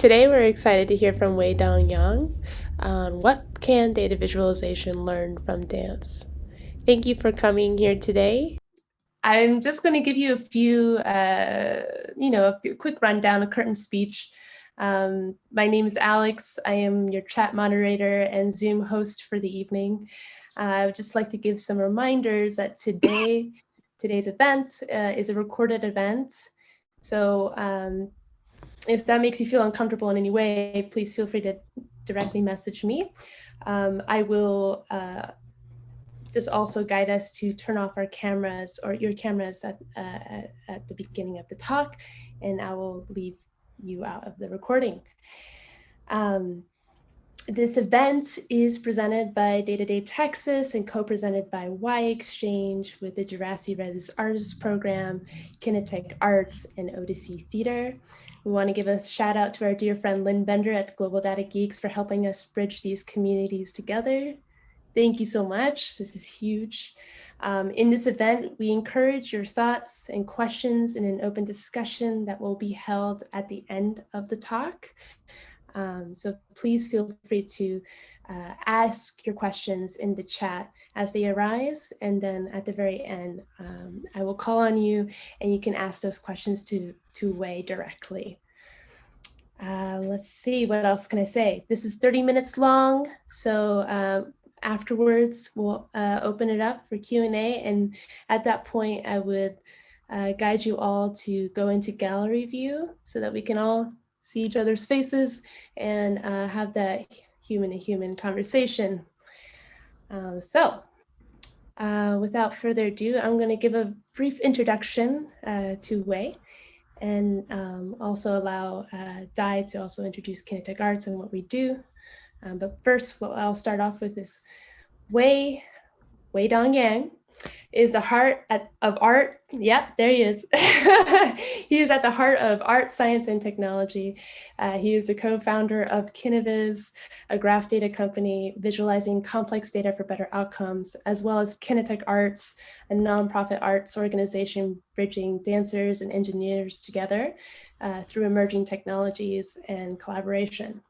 Today, we're excited to hear from Wei Dong Yang on what can data visualization learn from dance. Thank you for coming here today. I'm just going to give you a few, quick rundown, a curtain speech. My name is Alex. I am your chat moderator and Zoom host for the evening. I would just like to give some reminders that today's event is a recorded event. So if that makes you feel uncomfortable in any way, please feel free to directly message me. I will just also guide us to turn off our cameras or your cameras at the beginning of the talk, and I will leave you out of the recording. This event is presented by Day-to-Day Texas and co-presented by Y-Exchange with the Jurassic Res Artists Program, Kinetech Arts, and Odyssey Theater. We want to give a shout out to our dear friend Lynn Bender at Global Data Geeks for helping us bridge these communities together. Thank you so much. This is huge. In this event, we encourage your thoughts and questions in an open discussion that will be held at the end of the talk. So please feel free to ask your questions in the chat as they arise. And then at the very end, I will call on you and you can ask those questions to Wei directly. Let's see, what else can I say? This is 30 minutes long. So afterwards, we'll open it up for Q&A. And at that point, I would guide you all to go into gallery view so that we can all see each other's faces and have that human-to-human conversation. Without further ado, I'm going to give a brief introduction to Wei and also allow Dai to also introduce Kinetech Arts and what we do. But first, what I'll start off with is Wei Dong Yang is the heart of art. Yeah, there he is. He is at the heart of art, science, and technology. He is the co-founder of Kineviz, a graph data company visualizing complex data for better outcomes, as well as Kinetech Arts, a nonprofit arts organization bridging dancers and engineers together through emerging technologies and collaboration.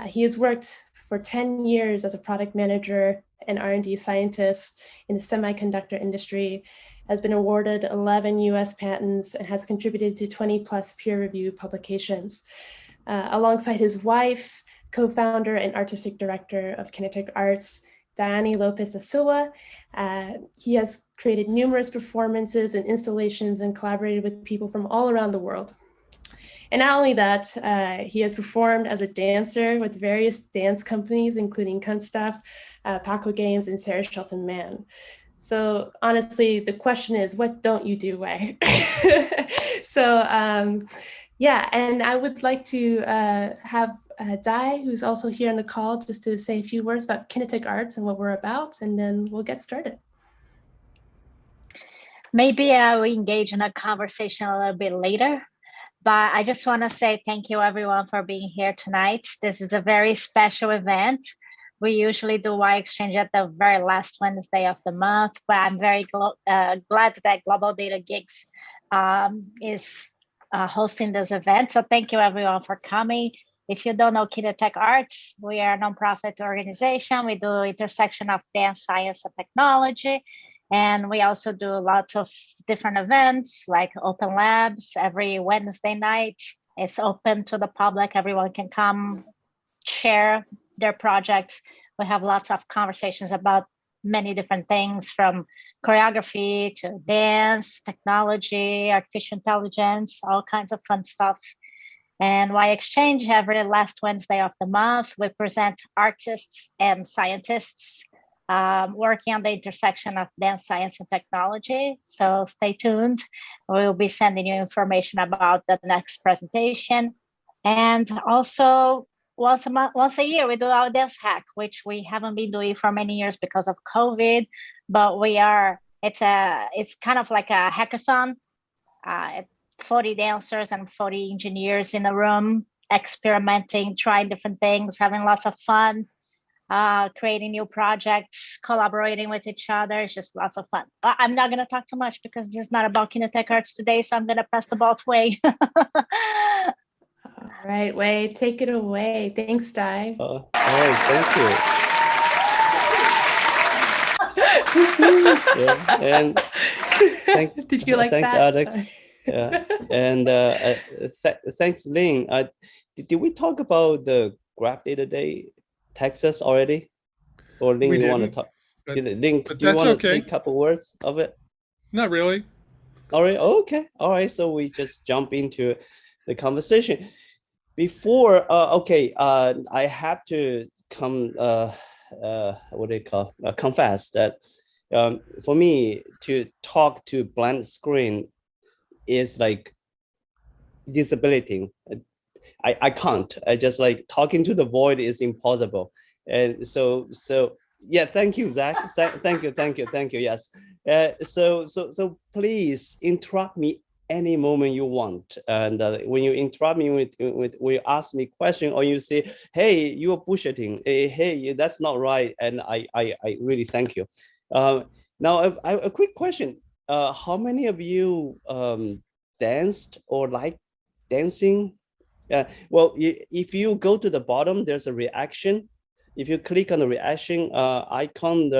He has worked for 10 years as a product manager and R&D scientist in the semiconductor industry, has been awarded 11 US patents, and has contributed to 20 plus peer-reviewed publications. Alongside his wife, co-founder and artistic director of Kinetech Arts, Diane Lopez da Silva, he has created numerous performances and installations and collaborated with people from all around the world. And not only that, he has performed as a dancer with various dance companies, including Kunststoff, Paco Games, and Sarah Shelton Mann. So honestly, the question is, what don't you do, Wei? Yeah, and I would like to have Dai, who's also here on the call, just to say a few words about Kinetech Arts and what we're about, and then we'll get started. Maybe I will engage in a conversation a little bit later. But I just want to say thank you, everyone, for being here tonight. This is a very special event. We usually do Y-Exchange at the very last Wednesday of the month, but I'm very glad that Global Data Geeks is hosting this event. So thank you, everyone, for coming. If you don't know Kinetech Arts, we are a nonprofit organization. We do intersection of dance, science, and technology. And we also do lots of different events like open labs every Wednesday night. It's open to the public. Everyone can come share their projects. We have lots of conversations about many different things, from choreography to dance, technology, artificial intelligence, all kinds of fun stuff. And Y-Exchange, every last Wednesday of the month, we present artists and scientists working on the intersection of dance, science, and technology. So stay tuned. We'll be sending you information about the next presentation. And also, once a year, we do our dance hack, which we haven't been doing for many years because of COVID. But it's kind of like a hackathon. 40 dancers and 40 engineers in a room, experimenting, trying different things, having lots of fun. Creating new projects, collaborating with each other. It's just lots of fun. I'm not going to talk too much because this is not about Kinetech Arts today, so I'm going to pass the ball to Wei. All right, Wei, take it away. Thanks, Dai. All right, thank you. Yeah, and thanks. Did you like thanks, that? Alex. Yeah, and thanks, Lynn. Did we talk about the Graph Data Day, Texas already? Or Lynn, We you want to didn't, talk? but, Lynn, but do you that's want to say a okay. couple words of it? Not really. All right. Okay. All right. So we just jump into the conversation. Before, okay, I have to what do you call, confess that for me to talk to blank screen is like disability. I can't. I just like talking to the void is impossible. And so yeah, thank you, Zach. Thank you. Yes. So please interrupt me any moment you want. And when you interrupt me with when you ask me question or you say, hey, you're bullshitting. Hey, that's not right. And I really thank you. Now a quick question. How many of you danced or like dancing? Well, if you go to the bottom, there's a reaction. If you click on the reaction icon,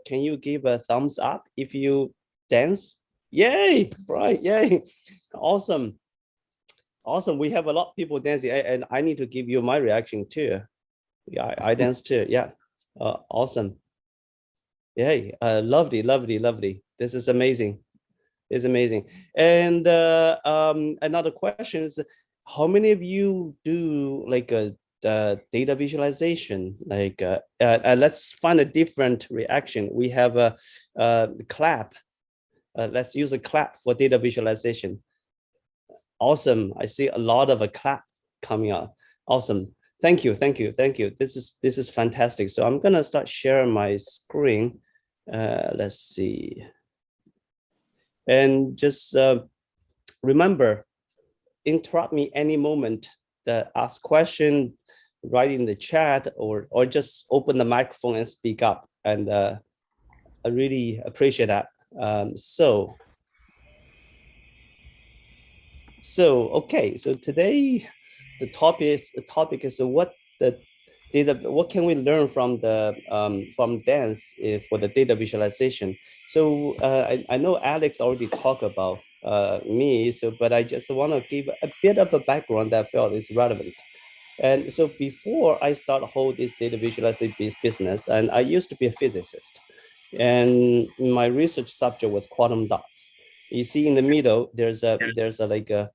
can you give a thumbs up if you dance? Yay, right, yay, awesome. Awesome, we have a lot of people dancing and I need to give you my reaction too. Yeah, I dance too, yeah, awesome. Yay, lovely. This is amazing. It's amazing. And another question is, how many of you do like a data visualization? Like, let's find a different reaction. We have a clap. Let's use a clap for data visualization. Awesome. I see a lot of a clap coming out. Awesome. Thank you. This is fantastic. So I'm gonna start sharing my screen. Let's see. And just remember, interrupt me any moment, that ask question, write in the chat, or just open the microphone and speak up. And I really appreciate that. Okay, so today the topic is what the data, what can we learn from the from dance for the data visualization. So I know Alex already talked about me, so but I just want to give a bit of a background that I felt is relevant. And so before I start whole this data visualization business, and I used to be a physicist, and my research subject was quantum dots. You see in the middle, there's a like a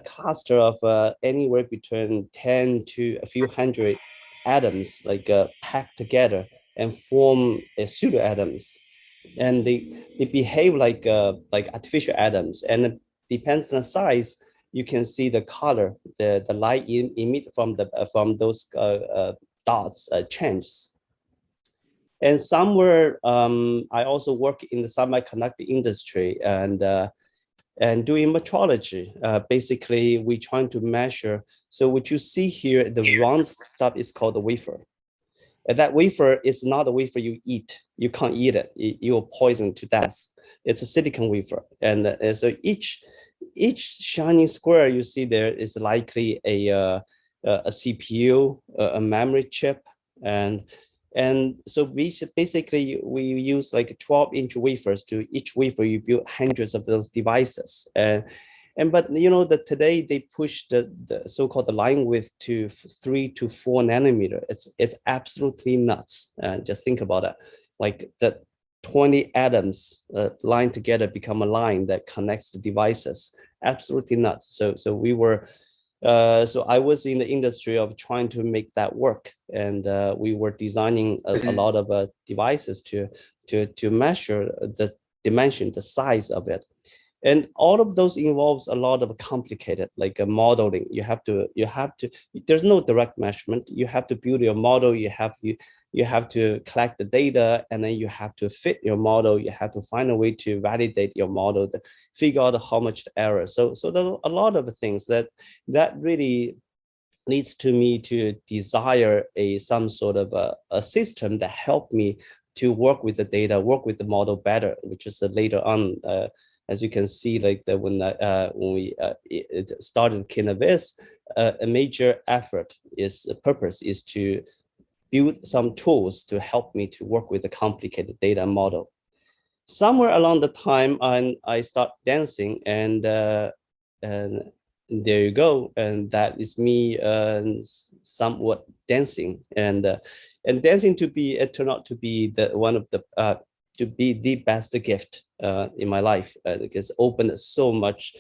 cluster of anywhere between 10 to a few hundred atoms, like packed together and form pseudo atoms, and they behave like artificial atoms, and it depends on the size. You can see the color, the light emit from those dots changes. And somewhere I also work in the semiconductor industry and doing metrology. Basically, we trying to measure. So what you see here, the round stuff is called the wafer. And that wafer is not a wafer you eat. You can't eat it. You're poisoned to death. It's a silicon wafer. And so each shining square you see there is likely a CPU, a memory chip, and so basically we use like 12-inch wafers. To each wafer you build hundreds of those devices. But you know that today they push the so-called the line width to 3 to 4 nanometer. It's absolutely nuts. Just think about that. Like the 20 atoms lined together become a line that connects the devices. Absolutely nuts. So we were so I was in the industry of trying to make that work, and we were designing a lot of devices to measure the dimension, the size of it. And all of those involves a lot of complicated, like modeling. You have to, there's no direct measurement. You have to build your model. You have to collect the data, and then you have to fit your model. You have to find a way to validate your model, to figure out how much the error. So there are a lot of things that really leads to me to desire some sort of a system that helped me to work with the data, work with the model better, which is later on As you can see, like that when we it started Kineviz, a major effort purpose is to build some tools to help me to work with a complicated data model. Somewhere along the time, I start dancing, and there you go, and that is me somewhat dancing, and dancing turned out to be the best gift in my life, because it opened so much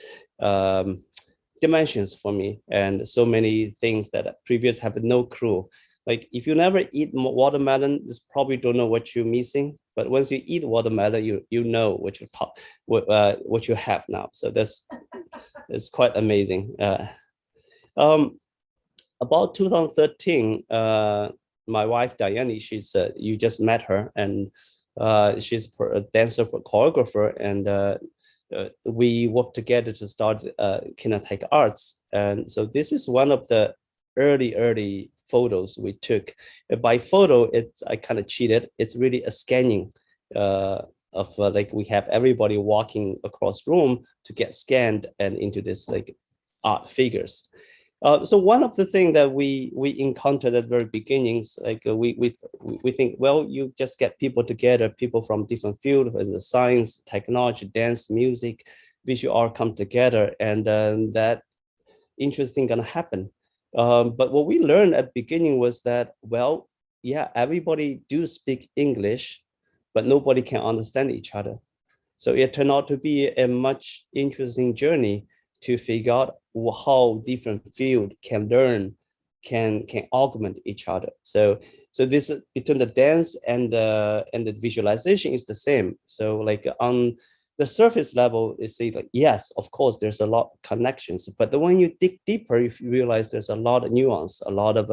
dimensions for me, and so many things that previous have no clue. Like if you never eat watermelon, you probably don't know what you're missing. But once you eat watermelon, you know what you have now. So that's quite amazing. About 2013, my wife Diane, she's you just met her, and she's a dancer, choreographer, and we worked together to start Kinetech Arts. And so this is one of the early photos we took. By photo, I kind of cheated. It's really a scanning of like we have everybody walking across room to get scanned and into this like art figures. So one of the things that we encountered at the very beginnings, like we think, well, you just get people together, people from different fields, as the science, technology, dance, music, visual art come together, and that interesting gonna happen. But what we learned at the beginning was that, well, yeah, everybody do speak English, but nobody can understand each other. So it turned out to be a much interesting journey to figure out how different fields can learn, can augment each other. So this between the dance and the visualization is the same. So like on the surface level, you see like, yes, of course, there's a lot of connections, but when you dig deeper, you realize there's a lot of nuance, a lot of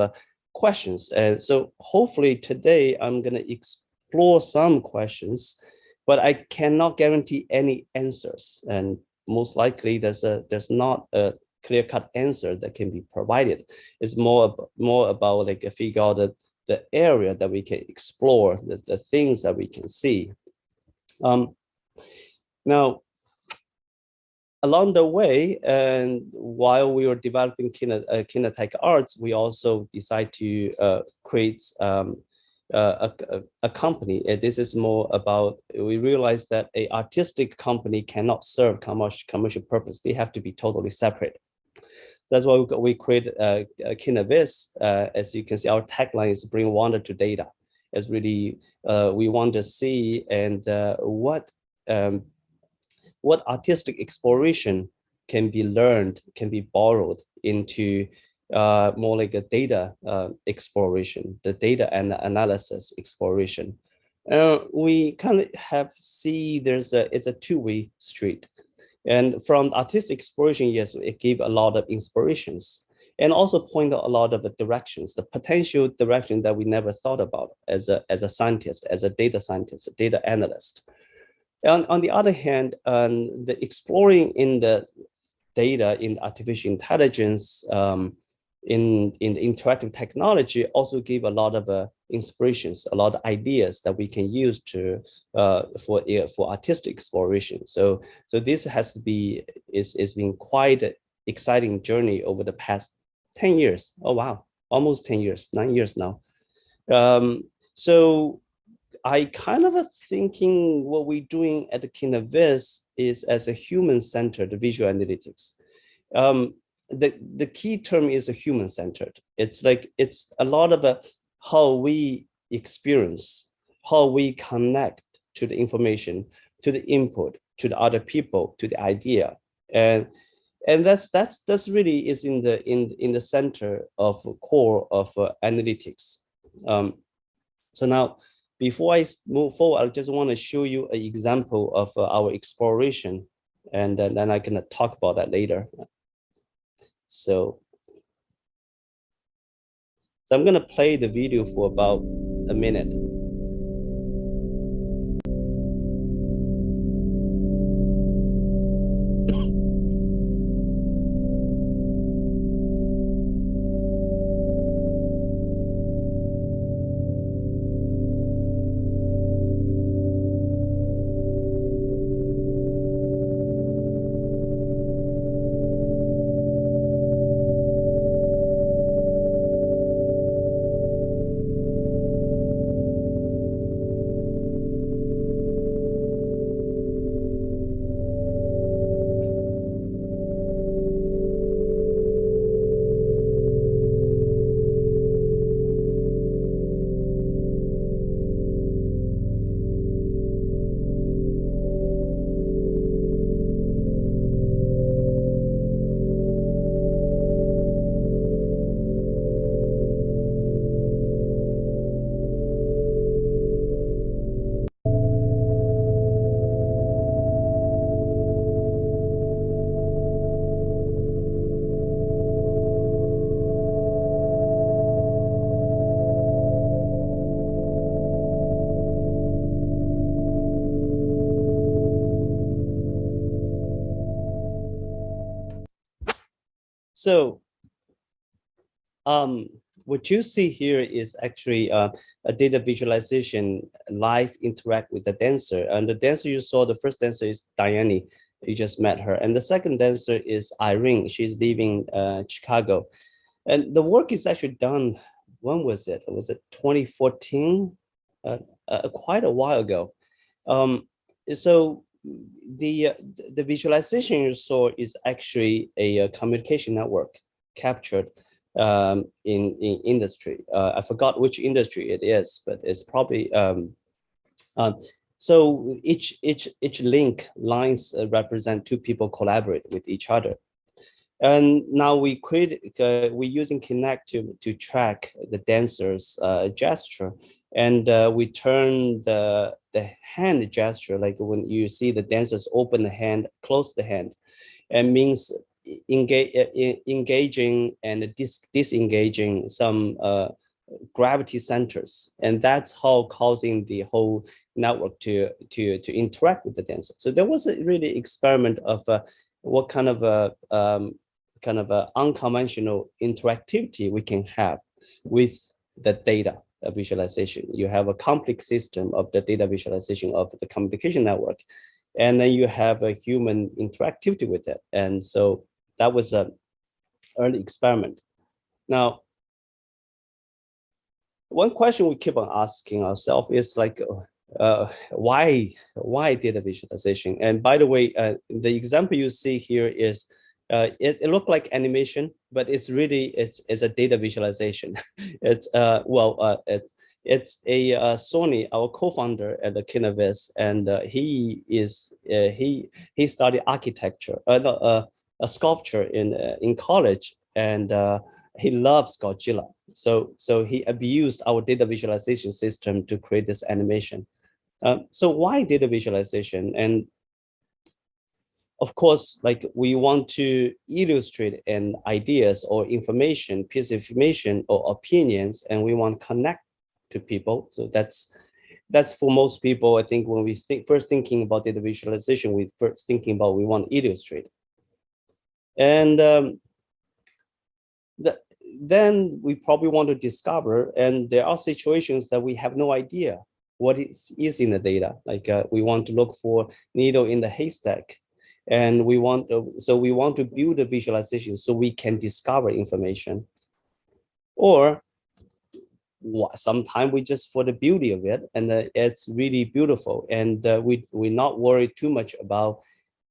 questions. And so hopefully today I'm gonna explore some questions, but I cannot guarantee any answers. And most likely there's not a clear-cut answer that can be provided. It's more about like a figure out the area that we can explore, the things that we can see. Now, along the way, and while we were developing Kinetech Arts, we also decided to create a company. This is more about, we realized that an artistic company cannot serve commercial purpose. They have to be totally separate. That's why we created Kineviz. As you can see, our tagline is bring wonder to data. It's really, we want to see and what artistic exploration can be learned, can be borrowed into more like a data exploration, the data and analysis exploration. We kind of it's a two-way street. And from artistic exploration, yes, it gave a lot of inspirations and also point out a lot of the directions, the potential direction that we never thought about as a scientist, as a data scientist, a data analyst. And on the other hand, the exploring in the data, in artificial intelligence, in the interactive technology also give a lot of inspirations, a lot of ideas that we can use to for artistic exploration. So this is been quite an exciting journey over the past 10 years. Oh wow, almost 10 years, 9 years now. So I kind of thinking what we're doing at the Kineviz is as a human-centered visual analytics. The key term is a human-centered. It's like, it's a lot of how we experience, how we connect to the information, to the input, to the other people, to the idea. And that's really is in the center of core of analytics. So now, before I move forward, I just want to show you an example of our exploration, and then I can talk about that later. So I'm going to play the video for about a minute. So what you see here is actually a data visualization live interact with the dancer. And the dancer you saw, the first dancer is Diane. You just met her. And the second dancer is Irene. She's leaving Chicago. And the work is actually done, when was it? Was it 2014? Quite a while ago. So the visualization you saw is actually a communication network captured in industry. I forgot which industry it is, but it's probably so each link lines represent two people collaborate with each other. And now we're using Kinect to track the dancer's gesture, and we turn the hand gesture, like when you see the dancers open the hand, close the hand, and means engaging and disengaging some gravity centers, and that's how causing the whole network to interact with the dancer. So there was a really experiment of what kind of a unconventional interactivity we can have with the data visualization. You have a complex system of the data visualization of the communication network, and then you have a human interactivity with it. And so that was an early experiment. Now, one question we keep on asking ourselves is like, why data visualization? And by the way, the example you see here is it looked like animation, but it's really it's a data visualization. It's it's a Sony, our co-founder at the Kineviz, and he studied architecture, a sculpture in college, and he loves Godzilla. So he abused our data visualization system to create this animation. So why data visualization? And of course, like we want to illustrate an ideas or information, piece of information or opinions, and we want to connect to people. So that's for most people. I think when we first thinking about data visualization, we first thinking about we want to illustrate. And then we probably want to discover, and there are situations that we have no idea what is in the data. Like we want to look for needle in the haystack, and we want to build a visualization so we can discover information. Or sometimes we just for the beauty of it, and it's really beautiful, and we're not worried too much about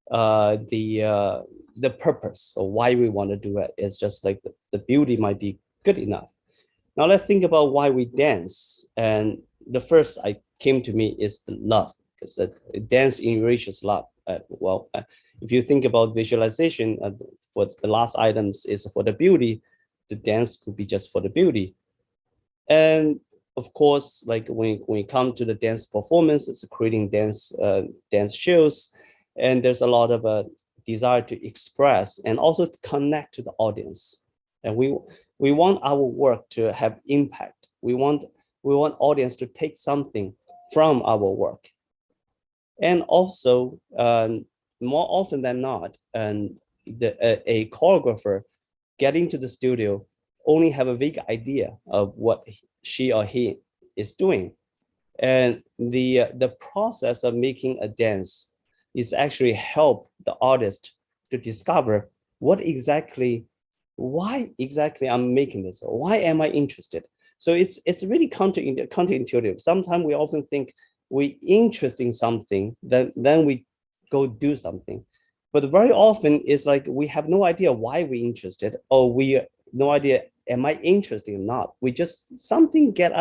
the purpose or why we want to do it. It's just like the beauty might be good enough. Now let's think about why we dance. And the first I came to me is the love, because dance enriches love. If you think about visualization, for the last items is for the beauty, the dance could be just for the beauty. And of course, like when we come to the dance performance, it's creating dance shows, and there's a lot of desire to express and also to connect to the audience. And we want our work to have impact. We want audience to take something from our work. And also, more often than not, a choreographer getting to the studio only have a vague idea of what she or he is doing. And the process of making a dance is actually help the artist to discover why exactly I'm making this, or why am I interested? So it's really counterintuitive. Sometimes we often think we interested in something, then we go do something. But very often it's like we have no idea why we're interested, or we no idea am I interested or not. We just something get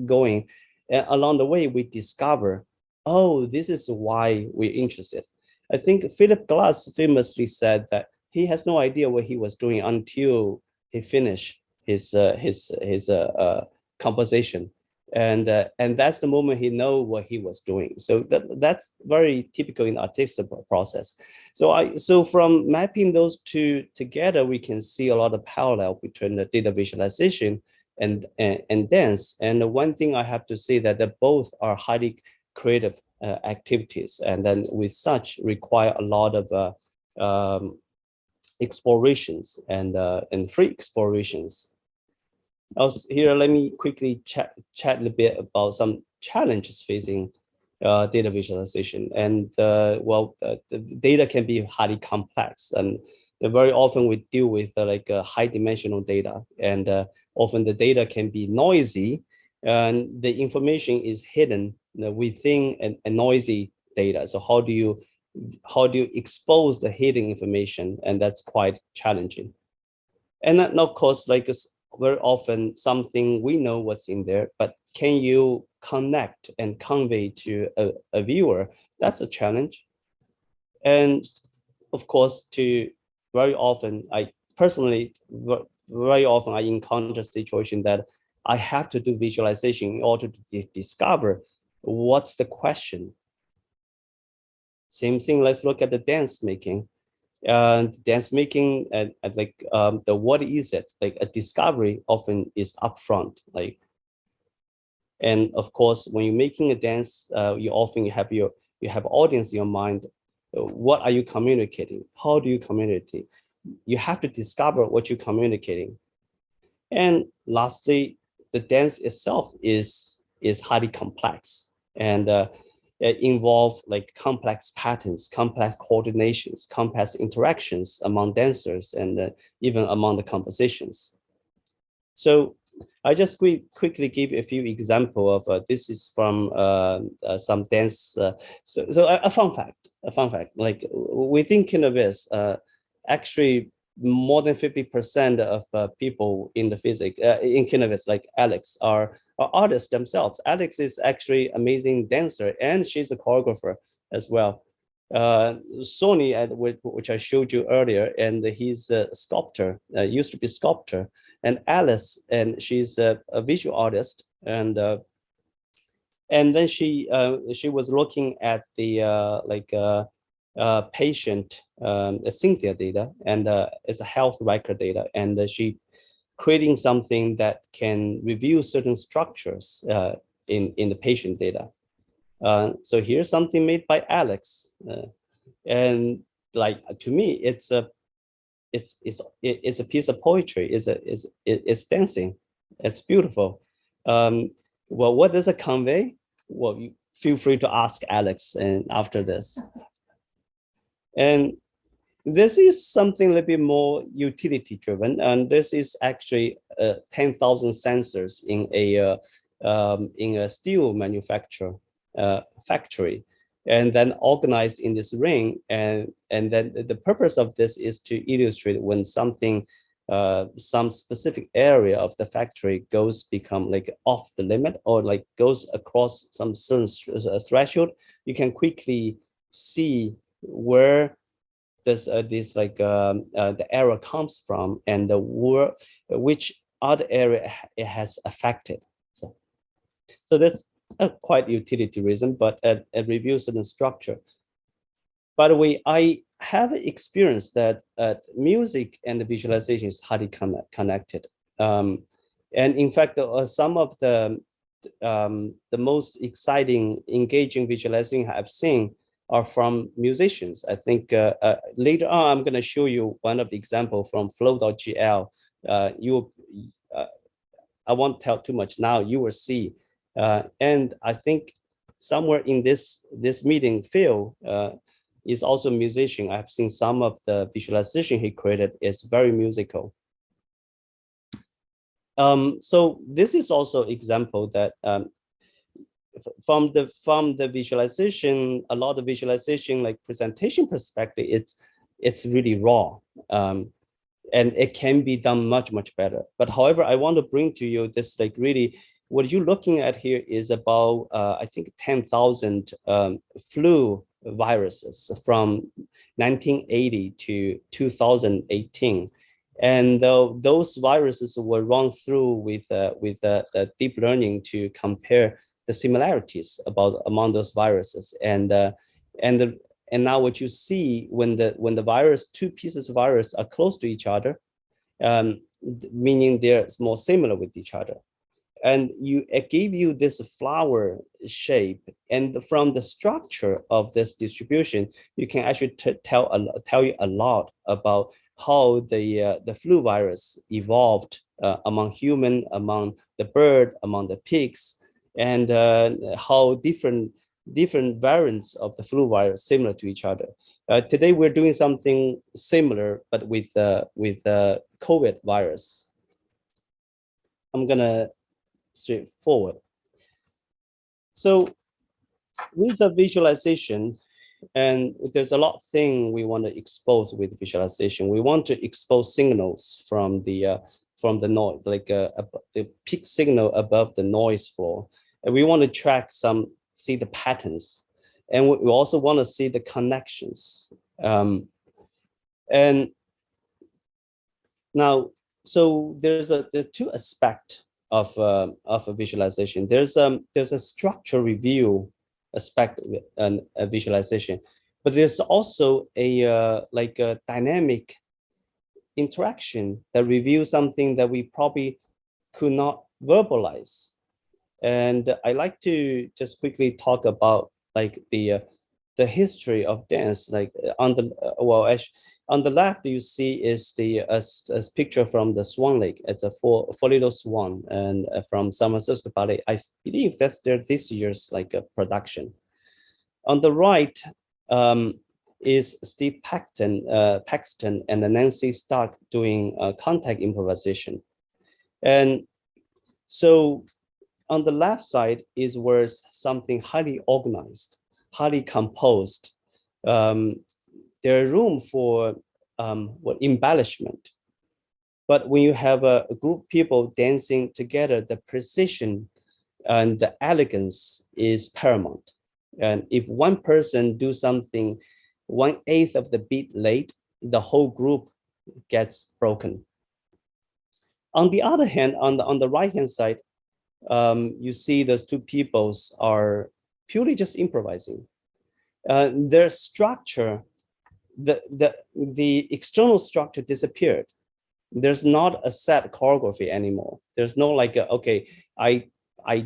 going, and along the way we discover, oh, this is why we're interested. I think Philip Glass famously said that he has no idea what he was doing until he finished his composition, and that's the moment he know what he was doing. So that's very typical in artistic process. So from mapping those two together, we can see a lot of parallel between the data visualization and dance. And the one thing I have to say that they both are highly creative activities, and then with such require a lot of explorations and free explorations. Also, here, let me quickly chat a little bit about some challenges facing data visualization. And well, the data can be highly complex, and very often we deal with like high dimensional data, and often the data can be noisy, and the information is hidden within a noisy data. So how do you expose the hidden information? And that's quite challenging. And then, of course, like very often something we know what's in there, but can you connect and convey to a viewer? That's a challenge. And of course, very often I encounter a situation that I have to do visualization in order to discover what's the question. Same thing, let's look at the dance making. Dance making and like the what is it, like a discovery often is upfront, like, and of course when you're making a dance, you often have audience in your mind. What are you communicating? How do you communicate? You have to discover what you're communicating. And lastly, the dance itself is highly complex, and it involve like complex patterns, complex coordinations, complex interactions among dancers, and even among the compositions. So I just quickly give a few examples of this is from some dance. So a fun fact, like within Kineviz, actually more than 50% of people in the physics in Kineviz, like Alex, are artists themselves. Alex is actually amazing dancer, and she's a choreographer as well. Sony, which I showed you earlier, and he's a sculptor, used to be sculptor. And Alice, and she's a visual artist, and then she was looking at the patient Cynthia data, and it's a health record data, and she creating something that can review certain structures in the patient data. So here's something made by Alex, and like to me, it's a piece of poetry. It's dancing. It's beautiful. Well, what does it convey? Well, you feel free to ask Alex and after this. And this is something a little bit more utility driven, and this is actually 10,000 sensors in a steel manufacturer factory, and then organized in this ring. And then the purpose of this is to illustrate when something, some specific area of the factory become like off the limit, or like goes across some certain threshold, you can quickly see where the error comes from, and which other area it has affected. So that's a quite utility reason, but it reviews certain structure. By the way, I have experienced that music and the visualization is highly connected. And in fact, some of the most exciting, engaging visualization I've seen are from musicians. I think later on, I'm going to show you one of the examples from flow.gl. I won't tell too much now, you will see. And I think somewhere in this meeting, Phil is also a musician. I've seen some of the visualization he created. It's very musical. So this is also example that from the visualization, a lot of visualization, like presentation perspective, it's really raw, and it can be done much better. But however, I want to bring to you this, like, really what you're looking at here is about I think 10,000 flu viruses from 1980 to 2018. And those viruses were run through with deep learning to compare the similarities among those viruses. And now what you see when the two pieces of virus are close to each other, meaning they're more similar with each other. And it gave you this flower shape, and from the structure of this distribution, you can actually tell you a lot about how the flu virus evolved among human, among the bird, among the pigs, and how different variants of the flu virus similar to each other. Today we're doing something similar, but with COVID virus. I'm gonna straight forward. So with the visualization, and there's a lot of things we want to expose with visualization. We want to expose signals from the noise, like the peak signal above the noise floor, and we want to track see the patterns, and we also want to see the connections. And now, so there's two aspects of a visualization. There's a structure review aspect and a visualization, but there's also a like a dynamic interaction that reveals something that we probably could not verbalize. And I like to just quickly talk about like the history of dance. Like on the on the left, you see is the picture from the Swan Lake. It's a four little swan, and from San Francisco Ballet. I believe that's this year's like a production. On the right is Steve Paxton and Nancy Stark doing contact improvisation. And so on the left side is where something highly organized, highly composed. There's room for embellishment. But when you have a group of people dancing together, the precision and the elegance is paramount. And if one person do something 1/8 of the beat late, the whole group gets broken. On the other hand, on the right hand side, you see those two peoples are purely just improvising. Their structure, the external structure disappeared. There's not a set choreography anymore. There's no like, okay, I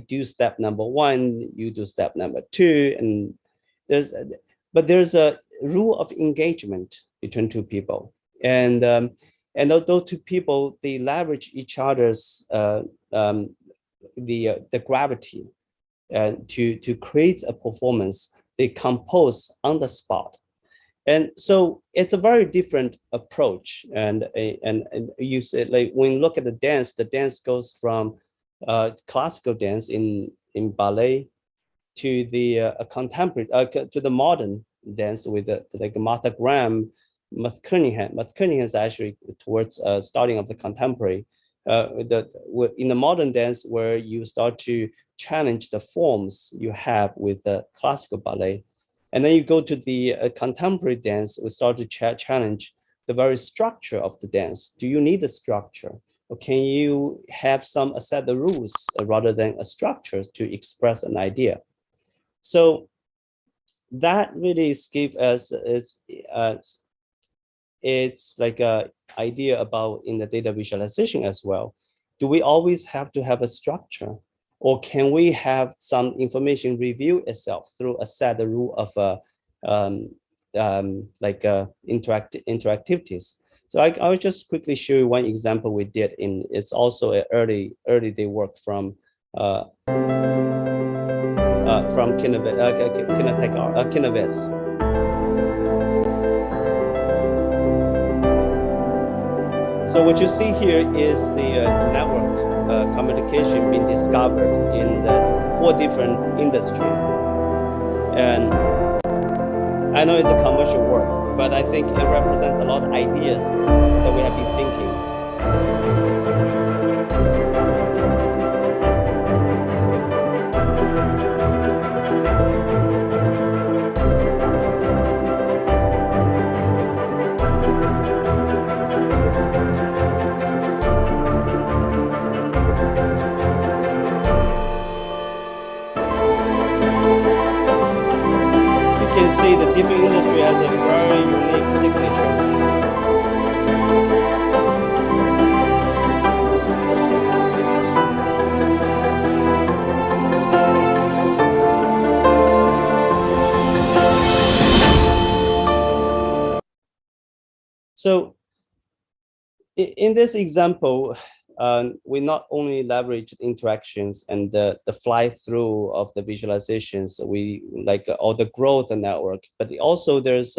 do step number 1, you do step number 2, and there's a rule of engagement between two people, and those two people, they leverage each other's the gravity to create a performance. They compose on the spot. And so it's a very different approach. And you said, like, when you look at the dance goes from classical dance in ballet to the contemporary, to the modern dance with like Martha Graham, Matt Cunningham. Matt Cunningham is actually towards starting of the contemporary. In the modern dance, where you start to challenge the forms you have with the classical ballet. And then you go to the contemporary dance, we start to challenge the very structure of the dance. Do you need a structure? Or can you have a set of rules rather than a structure to express an idea? So that really gives us it's like a idea about in the data visualization as well. Do we always have to have a structure, or can we have some information review itself through a set of rule of interactivities? So I'll just quickly show you one example we did in. It's also an early day work from Kineviz. So what you see here is the network communication being discovered in the 4 different industries. And I know it's a commercial work, but I think it represents a lot of ideas that we have been thinking. You can see the different industry has a very unique signatures. So In this example, we not only leverage interactions and the fly through of the visualizations, we like all the growth network, but also there's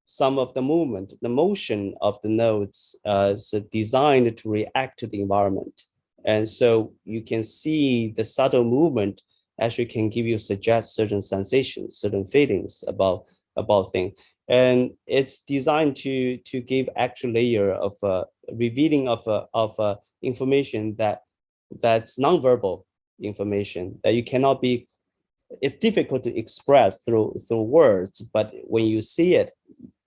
some of the movement, the motion of the nodes is designed to react to the environment. And so you can see the subtle movement actually can give you suggest certain sensations, certain feelings about things. And it's designed to give extra layer of revealing of information that's nonverbal information that you cannot be. It's difficult to express through words, but when you see it,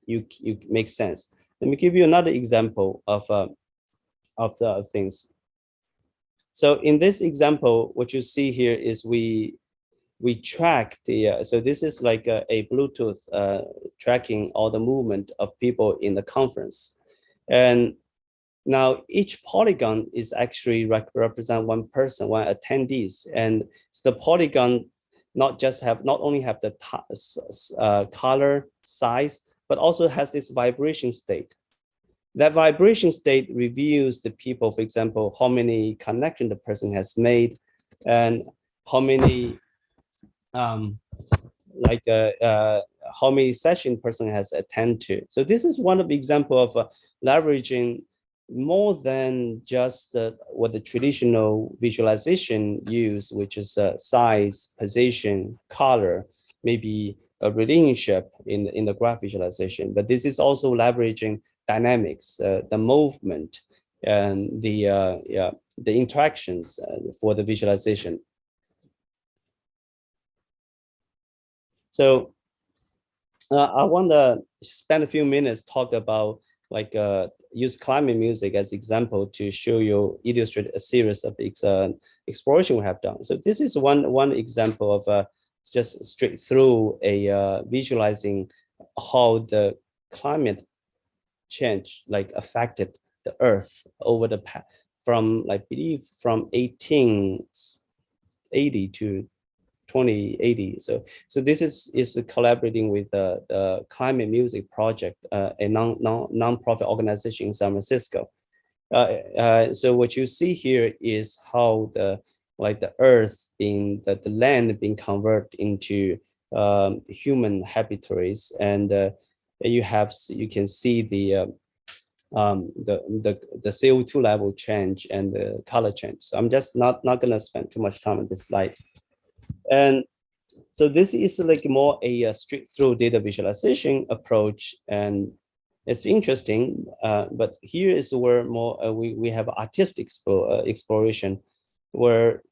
you make sense. Let me give you another example of the things. So in this example, what you see here is we track the, so this is like a Bluetooth tracking all the movement of people in the conference. And now each polygon is actually represent one person, one attendees. And the polygon not only have the color, size, but also has this vibration state. That vibration state reveals the people, for example, how many connections the person has made and how many how many session person has attended to. So this is one of the example of leveraging more than just what the traditional visualization use, which is size, position, color, maybe a relationship in the graph visualization. But this is also leveraging dynamics, the movement, and the interactions for the visualization. So I want to spend a few minutes talk about like use climate music as example to show you, illustrate a series of exploration we have done. So this is one example of just straight through a visualizing how the climate change like affected the Earth over the past from I believe from 1880 to 2080. So this is collaborating with the Climate Music Project, a non-profit organization in San Francisco. So what you see here is how the Earth being the land being converted into human habitations, and you can see the CO2 level change and the color change. So I'm just not gonna spend too much time on this slide. And so this is like more a straight through data visualization approach, and it's interesting. But here is where more we have artistic exploration, where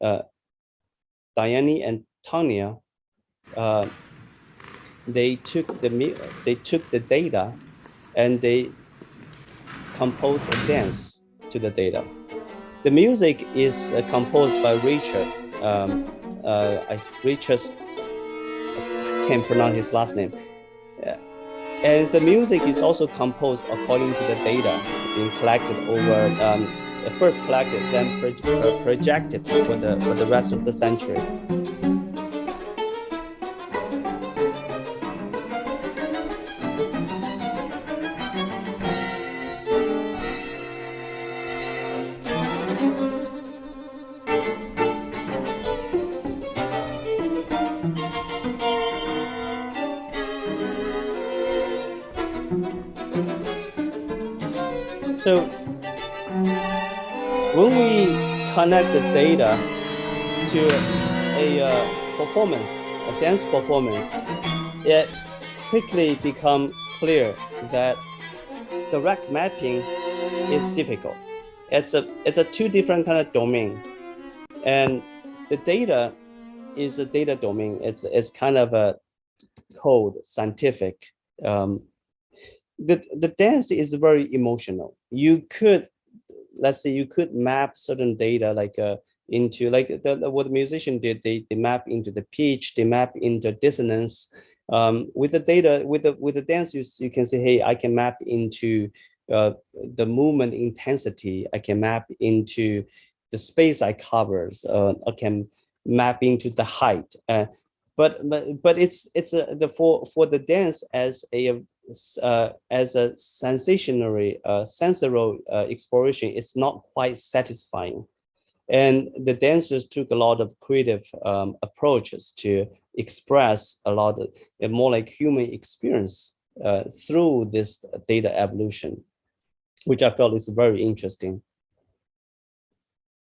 Diane and Tanya they took the data and they composed a dance to the data. The music is composed by Richard. Richard can't pronounce his last name. And the music is also composed according to the data being collected over, first collected, then projected for the rest of the century. So when we connect the data to a performance, a dance performance, it quickly becomes clear that direct mapping is difficult. It's a two different kind of domain, and the data is a data domain. It's kind of a cold scientific. The dance is very emotional. You could, let's say, you could map certain data like into like what the musician did. They map into the pitch, they map into dissonance. With the data, with the dance, you can say, hey, I can map into the movement intensity. I can map into the space I covers. I can map into the height. But it's for the dance as a as a sensory exploration, it's not quite satisfying. And the dancers took a lot of creative approaches to express a lot of a more like human experience through this data evolution, which I felt is very interesting.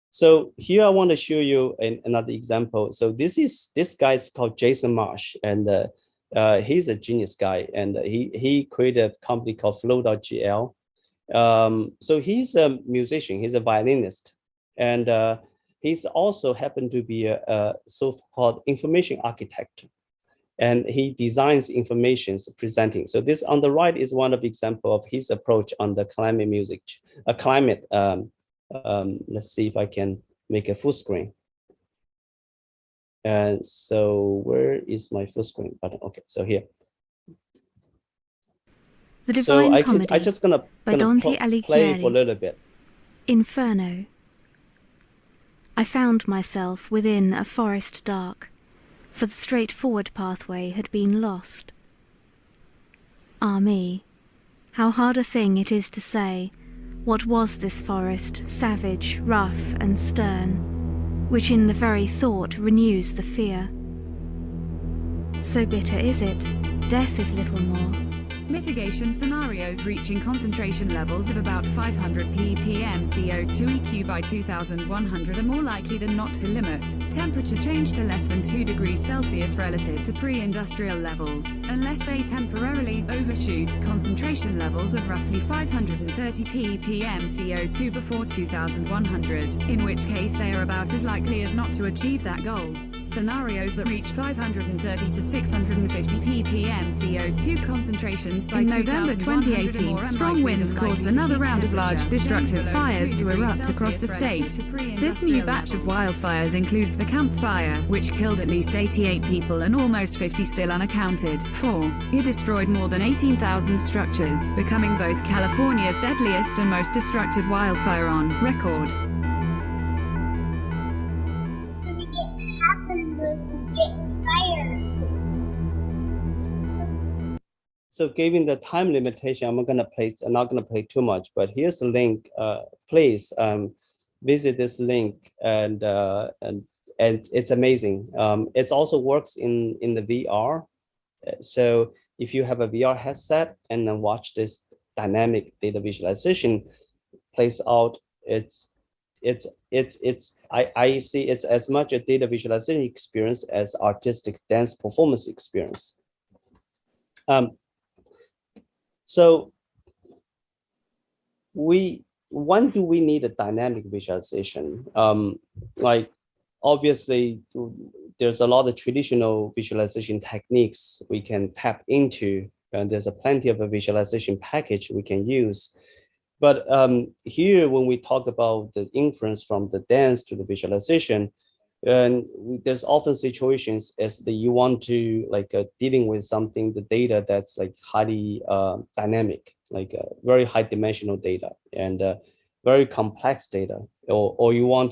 So here I want to show you another example. So this guy is called Jason Marsh, and he's a genius guy, and he created a company called Flow.gl. So he's a musician, he's a violinist, and he's also happened to be a so-called information architect, and he designs informations presenting. So this on the right is one of the example of his approach on the climate music, climate. Let's see if I can make a full screen. And so where is my full screen button? Okay, so here. The Divine Comedy I just gonna Dante play for a little bit. Inferno. I found myself within a forest dark, for the straightforward pathway had been lost. Ah me, how hard a thing it is to say, what was this forest, savage, rough and stern, which in the very thought renews the fear. So bitter is it, death is little more. Mitigation scenarios reaching concentration levels of about 500 ppm CO2 EQ by 2100 are more likely than not to limit temperature change to less than 2 degrees Celsius relative to pre-industrial levels, unless they temporarily overshoot concentration levels of roughly 530 ppm CO2 before 2100, in which case they are about as likely as not to achieve that goal. Scenarios that reach 530 to 650 ppm CO2 concentrations by November 2018, strong winds caused another round of large destructive fires to erupt across the state. This new batch of wildfires includes the Camp Fire, which killed at least 88 people and almost 50 still unaccounted for. It destroyed more than 18,000 structures, becoming both California's deadliest and most destructive wildfire on record. So given the time limitation, I'm not gonna play too much, but here's the link. Please visit this link, and it's amazing. It also works in the VR. So if you have a VR headset and then watch this dynamic data visualization plays out, I see it's as much a data visualization experience as artistic dance performance experience. So when do we need a dynamic visualization? Like obviously there's a lot of traditional visualization techniques we can tap into, and there's plenty of a visualization package we can use. But here, when we talk about the inference from the dance to the visualization, and there's often situations as that you want to like dealing with something, the data that's like highly dynamic, like very high dimensional data and very complex data, or you want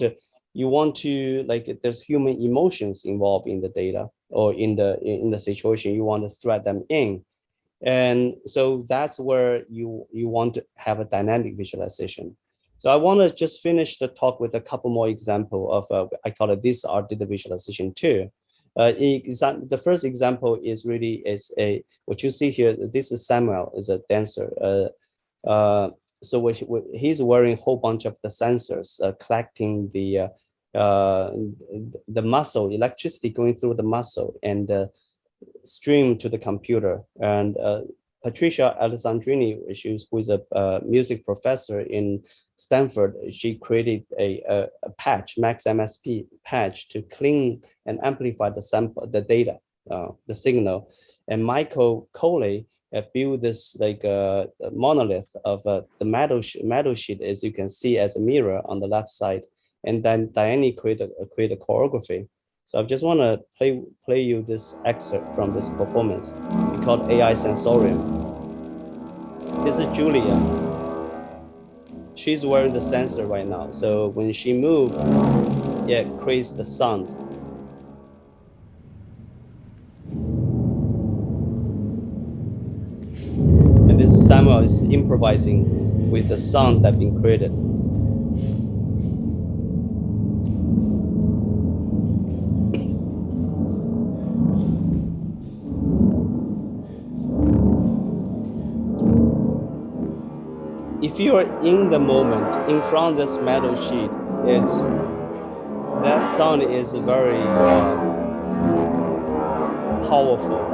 to like there's human emotions involved in the data or in the situation you want to thread them in. And so that's where you want to have a dynamic visualization. So I want to just finish the talk with a couple more examples of, I call it this art data visualization too. The first example is really what you see here. This is Samuel, is a dancer. So he's wearing a whole bunch of the sensors, collecting the muscle, electricity going through the muscle and stream to the computer. And Patricia Alessandrini, who is a music professor in Stanford, she created a patch, Max MSP patch, to clean and amplify the data, the signal. And Michael Coley built this like a monolith of the metal sheet, as you can see as a mirror on the left side. And then Diane created a choreography. So I just want to play you this excerpt from this performance. We call it AI Sensorium. This is Julia. She's wearing the sensor right now. So when she moves, it creates the sound. Samuel is improvising with the sound that's been created. If you are in the moment, in front of this metal sheet, that sound is very powerful.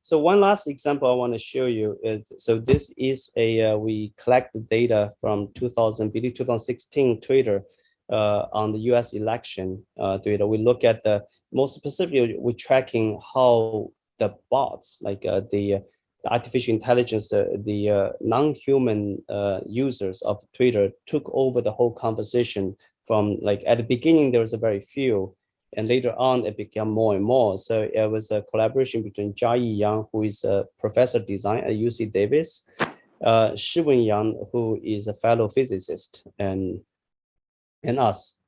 So one last example I want to show you is, so this is we collect the data from 2016 Twitter on the US election data. We look at most specifically, we're tracking how the bots, like the artificial intelligence, the non-human users of Twitter took over the whole conversation from, like, at the beginning, there was a very few, and later on it became more and more. So it was a collaboration between Jiayi Yang, who is a professor of design at UC Davis, Shiwen Yang, who is a fellow physicist, and us.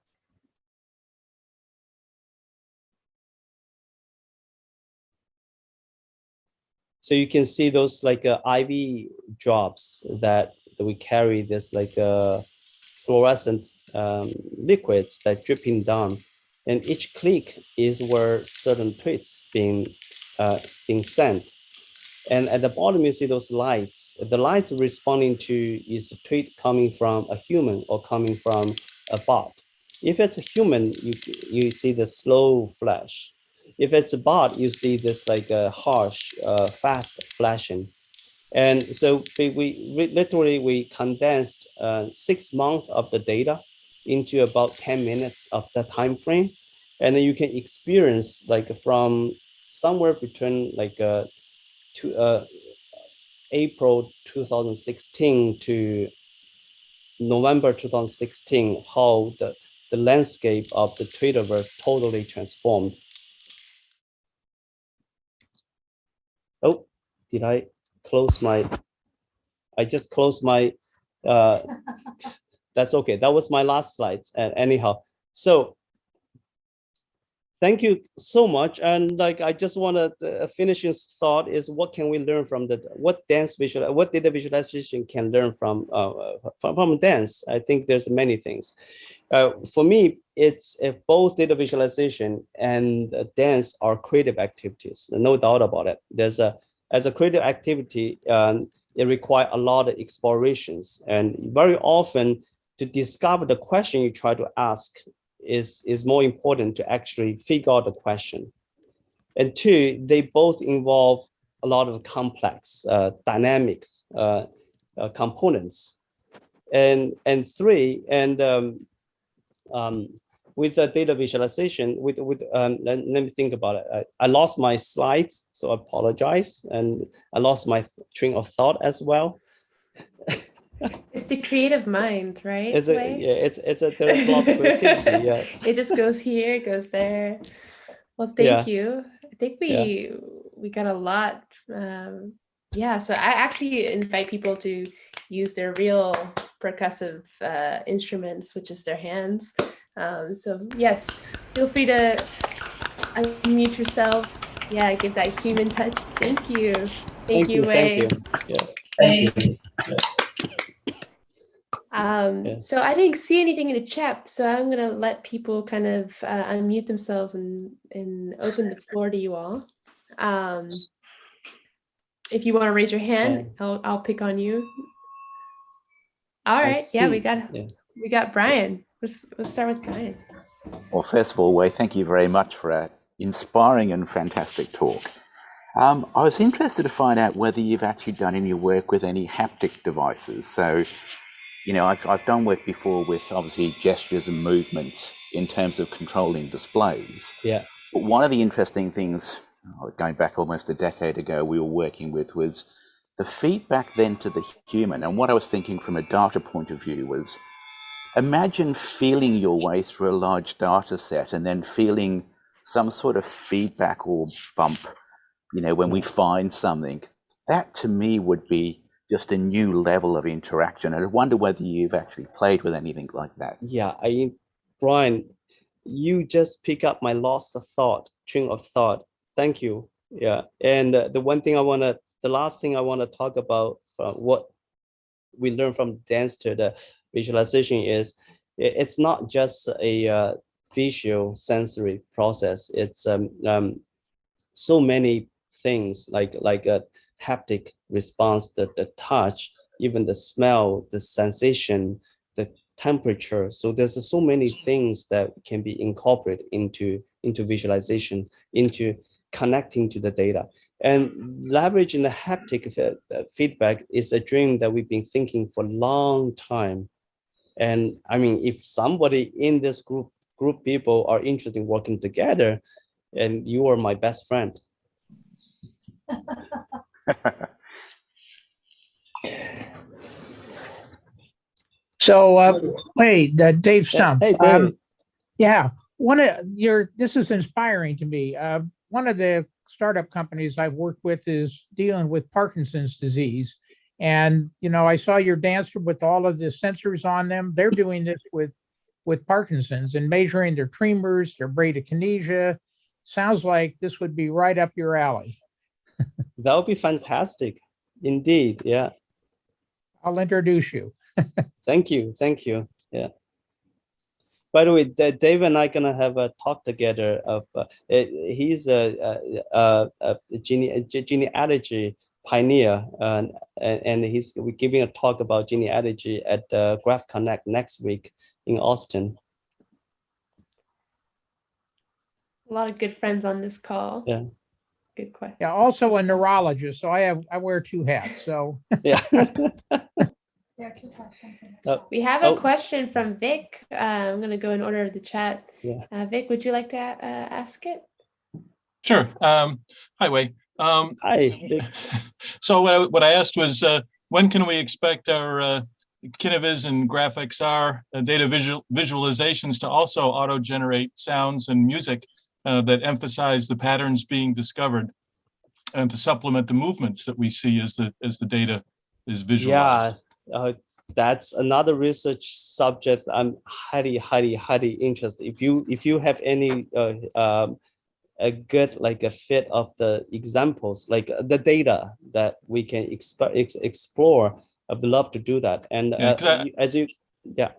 So you can see those like IV drops that we carry, this like fluorescent liquids that dripping down, and each click is where certain tweets being sent. And at the bottom, you see those lights. The lights responding to is the tweet coming from a human or coming from a bot. If it's a human, you see the slow flash. If it's a bot, you see this like a harsh, fast flashing. And so we literally condensed 6 months of the data into about 10 minutes of the time frame. And then you can experience like from somewhere between like April 2016 to November 2016, how the landscape of the Twitterverse totally transformed. Oh, did I close my, I just closed my, that's okay. That was my last slides. And anyhow, so thank you so much. And like, I just want to finish this thought is, what can we learn from what data visualization can learn from dance? I think there's many things. For me, it's both data visualization and dance are creative activities, no doubt about it. As a creative activity, it requires a lot of explorations, and very often to discover the question you try to ask is more important to actually figure out the question. And two, they both involve a lot of complex dynamics components. And three, with the data visualization, let me think about it. I lost my slides, so I apologize, and I lost my train of thought as well. It's the creative mind, right? There's a lot of creativity. Yes. It just goes here, goes there. Well, thank you. I think we got a lot. Yeah, so I actually invite people to use their real percussive instruments, which is their hands. So yes, feel free to unmute yourself. Yeah, give that human touch. Thank you. Thank you, Wei. Thank you. Yeah. Thank you. So I didn't see anything in the chat, so I'm gonna let people kind of unmute themselves and open the floor to you all. If you want to raise your hand, I'll pick on you. All right, yeah, we got Brian. Let's start with Brian. Well, first of all, Wei, thank you very much for an inspiring and fantastic talk. I was interested to find out whether you've actually done any work with any haptic devices. So, you know, I've done work before with obviously gestures and movements in terms of controlling displays. Yeah. But one of the interesting things, going back almost a decade ago, we were working with was the feedback then to the human. And what I was thinking from a data point of view was, imagine feeling your way through a large data set and then feeling some sort of feedback or bump, you know, when we find something. That to me would be just a new level of interaction. And I wonder whether you've actually played with anything like that. Yeah, Brian, you just pick up my lost train of thought. Thank you. Yeah, and the last thing I want to talk about from what we learn from dance to the visualization is it's not just a visual sensory process. It's so many things like a haptic response, the touch, even the smell, the sensation, the temperature. So there's so many things that can be incorporated into visualization, into connecting to the data. And leveraging the haptic feedback is a dream that we've been thinking for a long time. And I mean, if somebody in this group people are interested in working together, and you are my best friend. So, hey, Dave Stumpf. Hey, Dave. Yeah, this is inspiring to me. One of the startup companies I've worked with is dealing with Parkinson's disease. And, I saw your dancer with all of the sensors on them. They're doing this with Parkinson's and measuring their tremors, their bradykinesia. Sounds like this would be right up your alley. That would be fantastic. Indeed, yeah. I'll introduce you. Thank you. Yeah. By the way, Dave and I gonna have a talk together. He's a genealogy pioneer, and we're giving a talk about genealogy at Graph Connect next week in Austin. A lot of good friends on this call. Yeah. Good question. Yeah, also a neurologist, so I wear two hats. So yeah. There are 2 questions in the chat. We have a question from Vic. I'm going to go in order of the chat. Yeah. Vic, would you like to ask it? Sure. Hi, Wei. Hi, Vic. So what I asked was, when can we expect our Kineviz and GraphXR data visualizations to also auto-generate sounds and music that emphasize the patterns being discovered and to supplement the movements that we see as the data is visualized? Yeah, that's another research subject I'm highly interested. If you have any a good a fit of the examples, like the data that we can explore, I'd love to do that. And Yeah, yeah.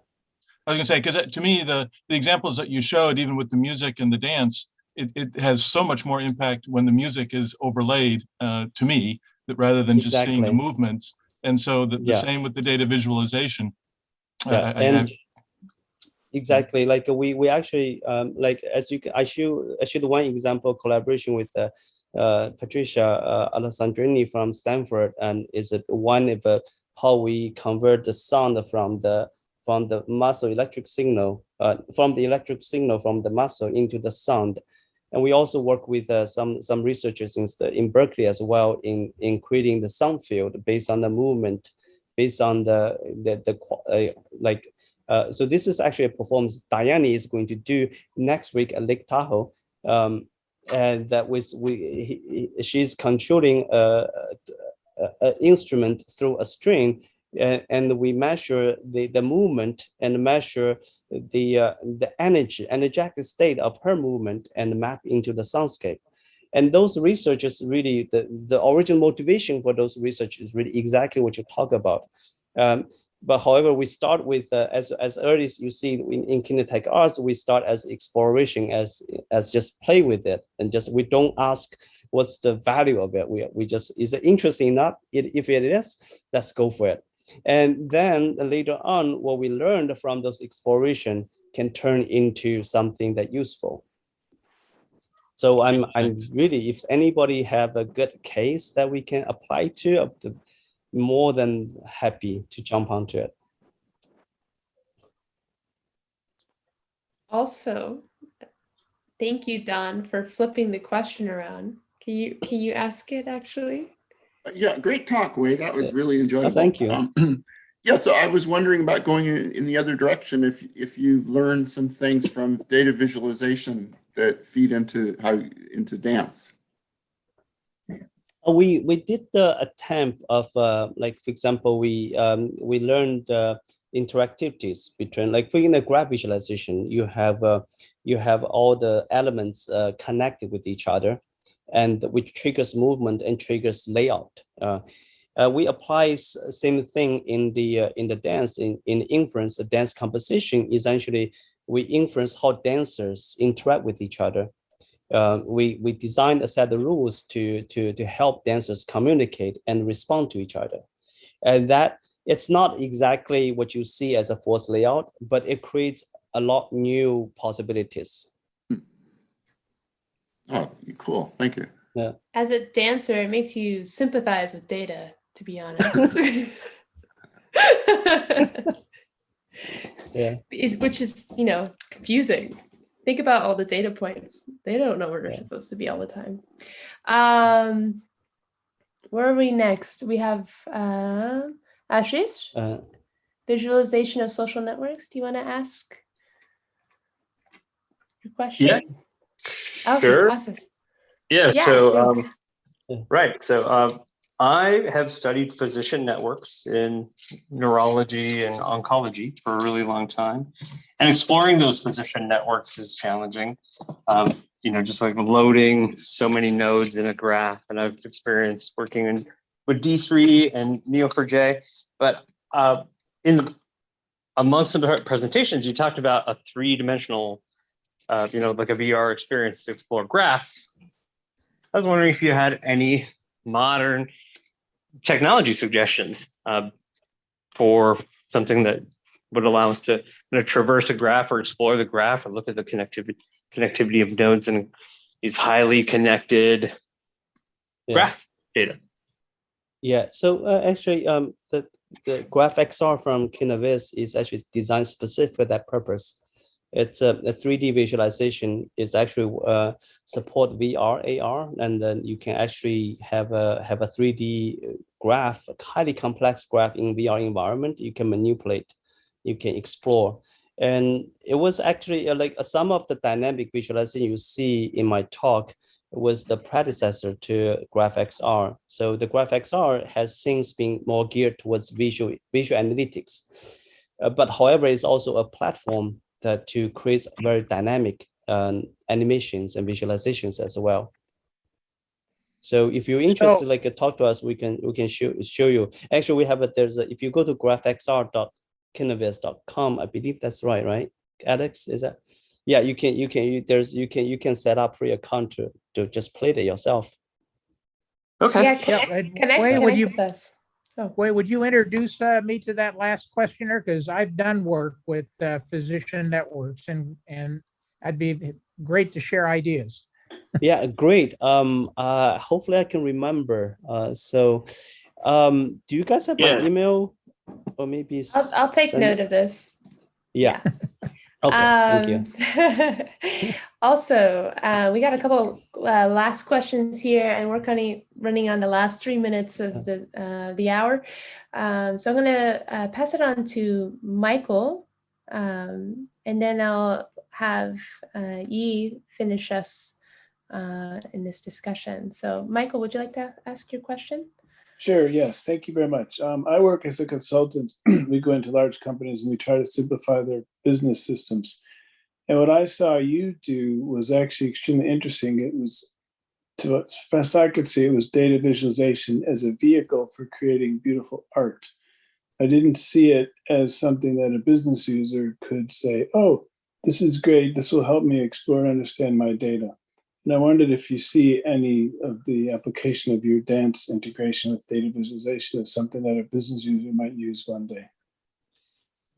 I was gonna say, because to me, the examples that you showed, even with the music and the dance, it has so much more impact when the music is overlaid to me, that rather than just seeing the movements. And so the same with the data visualization. Yeah, exactly. Like we actually like I showed one example collaboration with Patricia Alessandrini from Stanford, and is it one of how we convert the sound from the muscle electric signal from the muscle into the sound. And we also work with some researchers in Berkeley as well in creating the sound field based on the movement, based on so this is actually a performance Diane is going to do next week at Lake Tahoe, and that she's controlling an instrument through a string. And we measure the movement and measure the energetic state of her movement and map into the soundscape. And those researchers really, the original motivation for those research is really exactly what you talk about. But however, we start with as early as you see in Kinetech Arts, we start as exploration, as just play with it, and just we don't ask what's the value of it. We just, is it interesting enough? If it is, let's go for it. And then later on, what we learned from those exploration can turn into something that useful. So I'm really, if anybody have a good case that we can apply to, I'm more than happy to jump onto it. Also, thank you, Don, for flipping the question around. Can you ask it actually? Yeah, great talk, Wei. That was really enjoyable. Oh, thank you. Yeah, so I was wondering about going in the other direction. If you've learned some things from data visualization that feed into dance. We did the attempt of like, for example, we learned interactivities between, like for in the graph visualization, you have all the elements connected with each other, and which triggers movement and triggers layout. We apply same thing in the dance, in inference. The dance composition, essentially we inference how dancers interact with each other. We designed a set of rules to help dancers communicate and respond to each other, and that it's not exactly what you see as a force layout, but it creates a lot new possibilities. Oh, cool! Thank you. Yeah. As a dancer, it makes you sympathize with data, to be honest. Yeah. Which is, confusing. Think about all the data points. They don't know where they're supposed to be all the time. Where are we next? We have Ashish, visualization of social networks. Do you want to ask your question? Yeah, sure. Okay, awesome. Yeah, so thanks. I have studied physician networks in neurology and oncology for a really long time, and exploring those physician networks is challenging. Just like loading so many nodes in a graph, and I've experienced working with D3 and Neo4j. But amongst the presentations, you talked about a three-dimensional, like a VR experience to explore graphs. I was wondering if you had any modern technology suggestions for something that would allow us to traverse a graph or explore the graph and look at the connectivity of nodes and these highly connected graph data. Yeah, so actually the Graph XR from Kineviz is actually designed specific for that purpose. It's a 3D visualization. It's actually support VR, AR, and then you can actually have a 3D graph, a highly complex graph in VR environment. You can manipulate, you can explore, and it was actually like some of the dynamic visualization you see in my talk was the predecessor to Graph XR. So the Graph XR has since been more geared towards visual analytics, but however, it's also a platform that to create very dynamic animations and visualizations as well. So if you're interested, like talk to us, we can show you. Actually, we have if you go to graphxr.kineviz.com, I believe that's right, Alex? Is that? Yeah, you can set up free account to just play it yourself. Okay. Yeah, connect with us. Wait, would you introduce me to that last questioner? Because I've done work with physician networks, and I'd be great to share ideas. Yeah, great. Hopefully I can remember. Do you guys have my email? Or maybe I'll take note of this. Yeah. Okay, thank you. Also, we got a couple last questions here, and we're kind of running on the last 3 minutes of the hour. So I'm going to pass it on to Michael, and then I'll have Yi finish us in this discussion. So Michael, would you like to ask your question? Sure, yes. Thank you very much. I work as a consultant. We go into large companies and we try to simplify their business systems. And what I saw you do was actually extremely interesting. It was, to as best I could see, it was data visualization as a vehicle for creating beautiful art. I didn't see it as something that a business user could say, oh, this is great. This will help me explore and understand my data. And I wondered if you see any of the application of your dance integration with data visualization as something that a business user might use one day.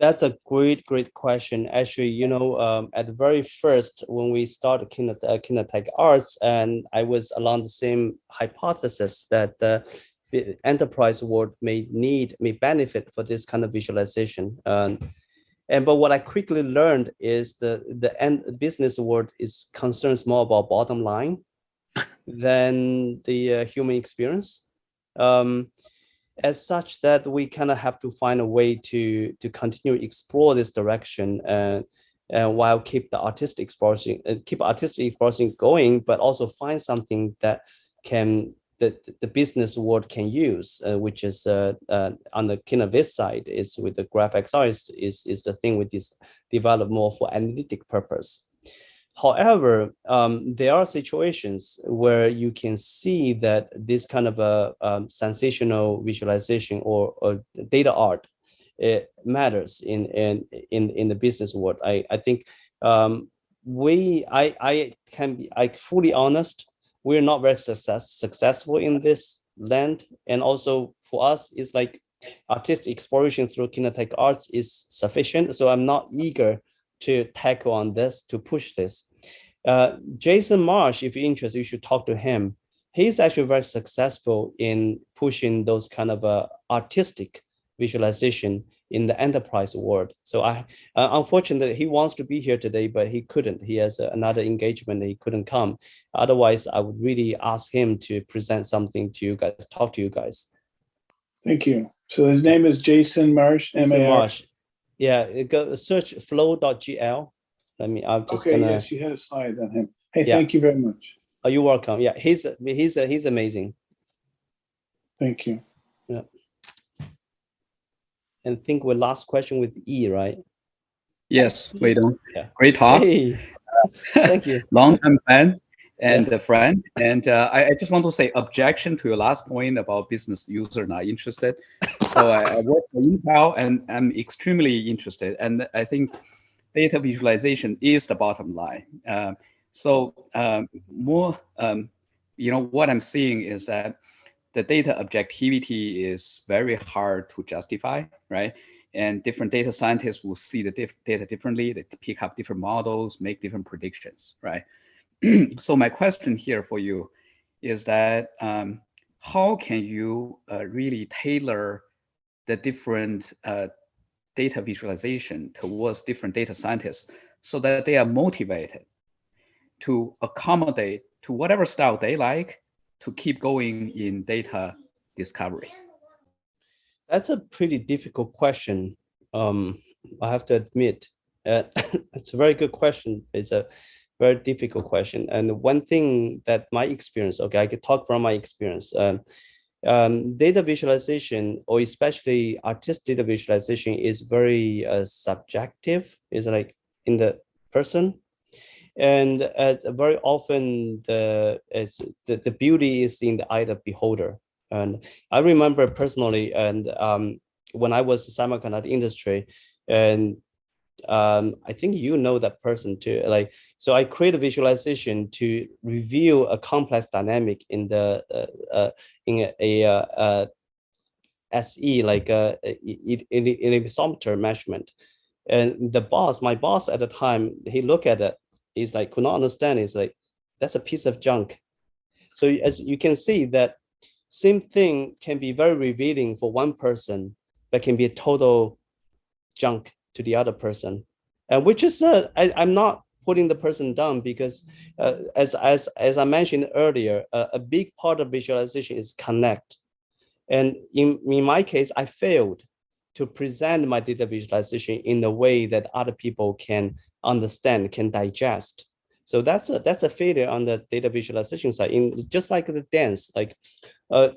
That's a great question. Actually, at the very first, when we started Kinetech Arts, and I was along the same hypothesis that the enterprise world may benefit for this kind of visualization. But what I quickly learned is the end business world is concerns more about bottom line than the human experience. As such that we kind of have to find a way to continue to explore this direction while keep artistic exploration going, but also find something that can the business world can use, which is on the Kineviz side, is with the GraphXR is the thing with this developed more for analytic purpose. However, there are situations where you can see that this kind of a sensational visualization or data art, it matters in the business world. I think I can be fully honest. We're not very successful in this land, and also for us, it's like artistic exploration through Kinetech Arts is sufficient. So I'm not eager to tackle on this, to push this. Jason Marsh, if you're interested, you should talk to him. He's actually very successful in pushing those kind of artistic visualization in the enterprise world. So unfortunately, he wants to be here today, but he couldn't. He has another engagement, he couldn't come. Otherwise, I would really ask him to present something to you guys, talk to you guys. Thank you. So his name is Jason Marsh, Jason Marsh. Yeah, go search flow.gl. I'm just okay, gonna. yes, you had a slide on him. Hey, Yeah. Thank you very much. Oh, you're welcome. Yeah, he's amazing. Thank you. Yeah. And I think we're last question with E, right? Yes, Weidong. Yeah. Great talk. Hey, thank you. Long-time fan and a friend. And I just want to say objection to your last point about business user not interested. So I work for Intel and I'm extremely interested. And I think data visualization is the bottom line. What I'm seeing is that the data objectivity is very hard to justify, right? And different data scientists will see the data differently. They pick up different models, make different predictions, right? So my question here for you is that how can you really tailor the different data visualization towards different data scientists so that they are motivated to accommodate to whatever style they like to keep going in data discovery? That's a pretty difficult question. I have to admit, it's a very good question. It's a very difficult question. And one thing that my experience, okay, I could talk from my experience. Data visualization, or especially artistic data visualization, is very subjective. It's like in the person. And very often the beauty is in the eye of the beholder. And I remember personally, and when I was in the semiconductor industry, and I think you know that person too. Like, so I create a visualization to reveal a complex dynamic in the SE, like in exometer measurement. And my boss at the time, he looked at it. He's like, could not understand. He's like, that's a piece of junk. So as you can see, that same thing can be very revealing for one person, but can be a total junk to the other person. And which is, I'm not putting the person down, because as I mentioned earlier, a big part of visualization is connect. And in my case, I failed to present my data visualization in a way that other people can understand, can digest. So that's a failure on the data visualization side. Just like the dance, like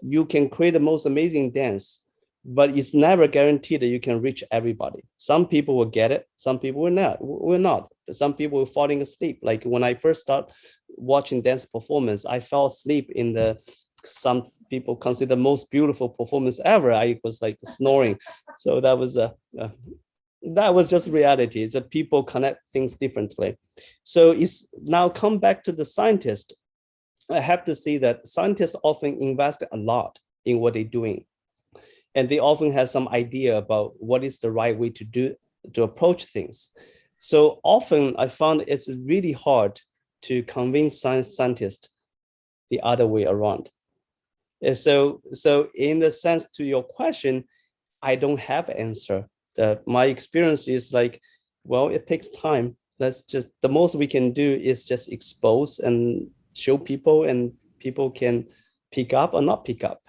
you can create the most amazing dance, but it's never guaranteed that you can reach everybody. Some people will get it, some people will not. Some people will falling asleep. Like when I first started watching dance performance, I fell asleep in some people consider most beautiful performance ever. I was like snoring. So that was just reality. It's that people connect things differently. So it's now come back to the scientist. I have to say that scientists often invest a lot in what they're doing. And they often have some idea about what is the right way to approach things. So often I found it's really hard to convince scientists the other way around. And so in the sense to your question, I don't have an answer. My experience is like, well, it takes time. The most we can do is just expose and show people, and people can pick up or not pick up.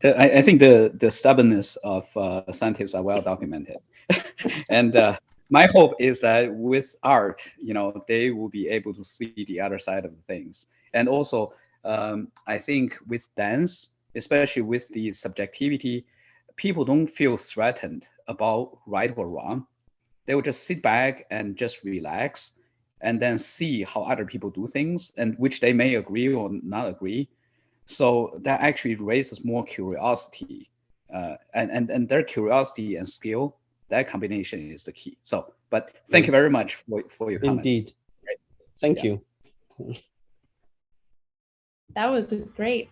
I think the stubbornness of scientists are well documented. And my hope is that with art, they will be able to see the other side of things. And also, I think with dance, especially with the subjectivity, people don't feel threatened about right or wrong. They will just sit back and just relax and then see how other people do things, and which they may agree or not agree. So that actually raises more curiosity, and their curiosity and skill, that combination is the key. So, but thank you very much for your comments. Indeed. Thank you. That was a great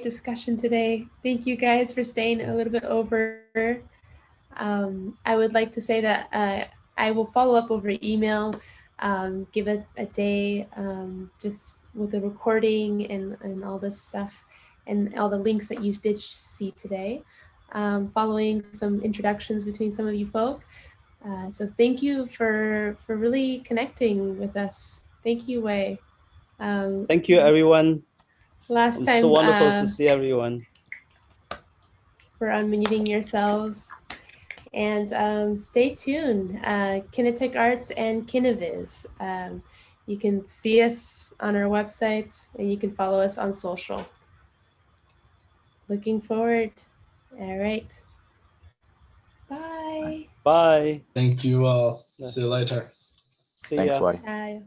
discussion today. Thank you guys for staying a little bit over. I would like to say that I will follow up over email, give us a day just with the recording and all this stuff and all the links that you did see today, following some introductions between some of you folk. So thank you for really connecting with us. Thank you, Wei. Thank you, everyone. Last It's time, so wonderful to see everyone. For unmuting yourselves. And stay tuned, Kinetech Arts and Kineviz. You can see us on our websites and you can follow us on social. Looking forward. All right. Bye. Bye. Thank you all. See you later. See Thanks, ya. Wei. Bye.